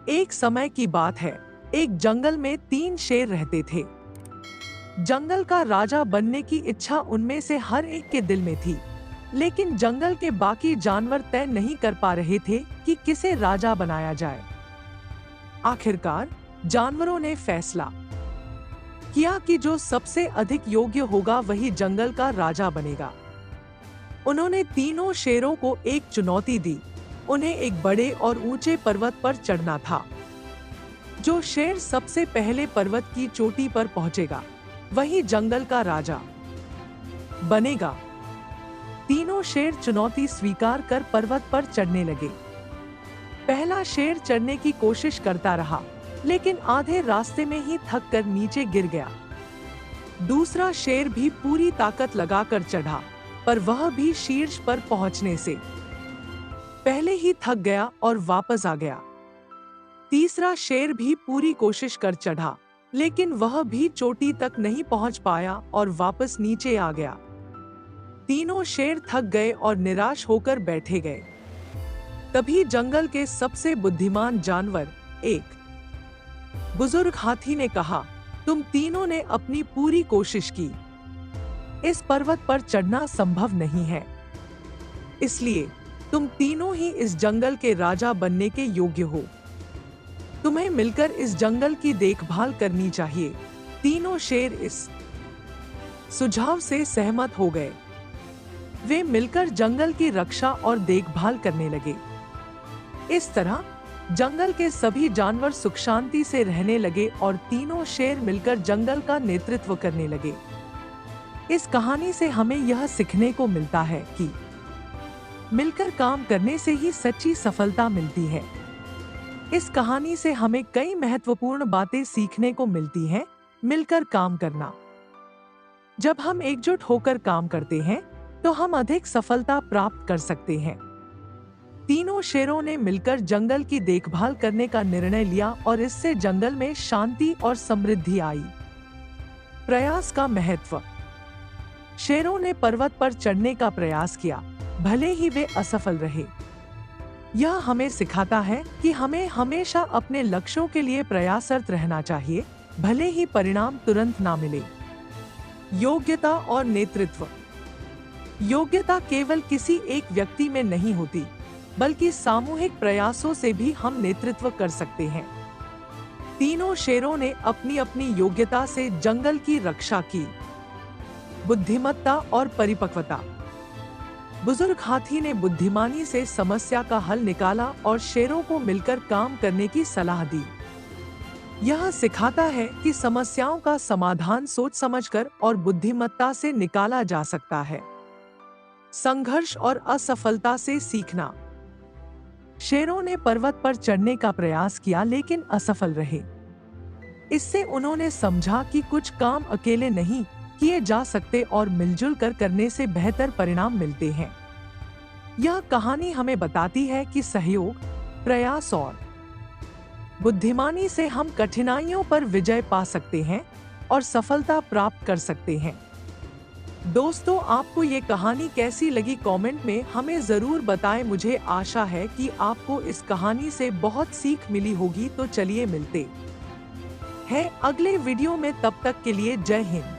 एक समय की बात है, एक जंगल में 3 शेर रहते थे। जंगल का राजा बनने की इच्छा उनमें से हर एक के दिल में थी, लेकिन जंगल के बाकी जानवर तय नहीं कर पा रहे थे कि किसे राजा बनाया जाए। आखिरकार जानवरों ने फैसला किया कि जो सबसे अधिक योग्य होगा वही जंगल का राजा बनेगा। उन्होंने तीनों शेरों को एक चुनौती दी। उन्हें एक बड़े और ऊंचे पर्वत पर चढ़ना था। जो शेर सबसे पहले पर्वत की चोटी पर पहुंचेगा, वही जंगल का राजा बनेगा। तीनों शेर चुनौती स्वीकार कर पर्वत पर चढ़ने लगे। पहला शेर चढ़ने की कोशिश करता रहा, लेकिन आधे रास्ते में ही थक कर नीचे गिर गया। दूसरा शेर भी पूरी ताकत लगाकर चढ़ा, पर वह भी शीर्ष पर पहुंचने से पहले ही थक गया और वापस आ गया। तीसरा शेर भी पूरी कोशिश कर चढ़ा, लेकिन वह भी चोटी तक नहीं पहुंच पाया और वापस नीचे आ गया। तीनों शेर थक गए और निराश होकर बैठे गए। तभी जंगल के सबसे बुद्धिमान जानवर, एक बुजुर्ग हाथी ने कहा, तुम तीनों ने अपनी पूरी कोशिश की। इस पर्वत पर चढ़ना संभव नहीं है, इसलिए तुम तीनों ही इस जंगल के राजा बनने के योग्य हो। तुम्हें मिलकर इस जंगल की देखभाल करनी चाहिए। तीनों शेर इस सुझाव से सहमत हो गए। वे मिलकर जंगल की रक्षा और देखभाल करने लगे। इस तरह जंगल के सभी जानवर सुख शांति से रहने लगे और तीनों शेर मिलकर जंगल का नेतृत्व करने लगे। इस कहानी से हमें यह सीखने को मिलता है कि मिलकर काम करने से ही सच्ची सफलता मिलती है। इस कहानी से हमें कई महत्वपूर्ण बातें सीखने को मिलती हैं। मिलकर काम करना। जब हम एकजुट होकर काम करते हैं, तो हम अधिक सफलता प्राप्त कर सकते हैं। तीनों शेरों ने मिलकर जंगल की देखभाल करने का निर्णय लिया और इससे जंगल में शांति और समृद्धि आई। प्रयास का महत्व। शेरों ने पर्वत पर चढ़ने का प्रयास किया, भले ही वे असफल रहे। यह हमें सिखाता है कि हमें हमेशा अपने लक्ष्यों के लिए प्रयासरत रहना चाहिए, भले ही परिणाम तुरंत ना मिले। योग्यता और नेतृत्व। योग्यता केवल किसी एक व्यक्ति में नहीं होती, बल्कि सामूहिक प्रयासों से भी हम नेतृत्व कर सकते हैं। तीनों शेरों ने अपनी अपनी योग्यता से जंगल की रक्षा की। बुद्धिमत्ता और परिपक्वता। बुजुर्ग हाथी ने बुद्धिमानी से समस्या का हल निकाला और शेरों को मिलकर काम करने की सलाह दी। यह सिखाता है कि समस्याओं का समाधान सोच समझकर और बुद्धिमत्ता से निकाला जा सकता है। संघर्ष और असफलता से सीखना। शेरों ने पर्वत पर चढ़ने का प्रयास किया, लेकिन असफल रहे। इससे उन्होंने समझा कि कुछ काम अकेले नहीं किए जा सकते और मिलजुल कर करने से बेहतर परिणाम मिलते हैं। यह कहानी हमें बताती है कि सहयोग, प्रयास और बुद्धिमानी से हम कठिनाइयों पर विजय पा सकते हैं और सफलता प्राप्त कर सकते हैं। दोस्तों, आपको ये कहानी कैसी लगी कमेंट में हमें जरूर बताएं। मुझे आशा है कि आपको इस कहानी से बहुत सीख मिली होगी। तो चलिए मिलते हैं अगले वीडियो में, तब तक के लिए जय हिंद।